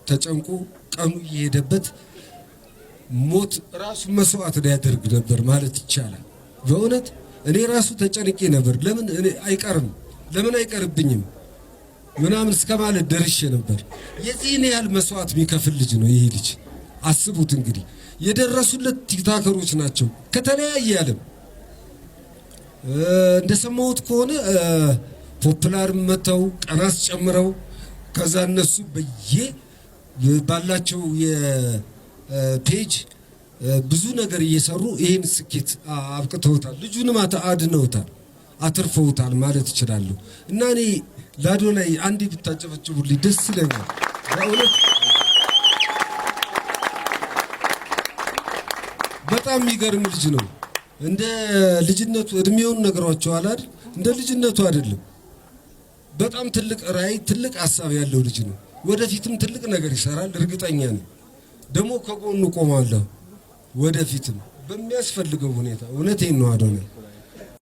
ተጨንቆ ቀኑ እየሄደበት ሞት ራሱ መስዋዕት ያደርግ ነበር ማለት ይቻላል። በእውነት እኔ ራሱ ተጨንቄ ነበር። ለምን እኔ አይቀርም ለምን አይቀርብኝም ምናምን እስከማለት ደርሼ ነበር። የዚህን ያህል መስዋዕት የሚከፍል ልጅ ነው ይሄ ልጅ። አስቡት እንግዲህ የደረሱለት ቲክታከሮች ናቸው ከተለያየ ዓለም። እንደሰማሁት ከሆነ ፖፑላር መተው ቀናስ ጨምረው ከዛ እነሱ ባላቸው የፔጅ ብዙ ነገር እየሰሩ ይሄን ስኬት አብቅተውታል። ልጁንም አድነውታል፣ አትርፈውታል ማለት ይችላል። እና እኔ ለአዶናይ አንዴ ብታጨበጭቡልኝ ደስ ይለኛል በእውነት። በጣም የሚገርም ልጅ ነው። እንደ ልጅነቱ እድሜውን ነግሯቸዋል አይደል? እንደ ልጅነቱ አይደለም። በጣም ትልቅ ራዕይ ትልቅ ሐሳብ ያለው ልጅ ነው። ወደፊትም ትልቅ ነገር ይሰራል እርግጠኛ ነኝ። ደግሞ ከጎኑ ቆማለሁ ወደፊትም በሚያስፈልገው ሁኔታ። እውነቴን ነው አዶናይ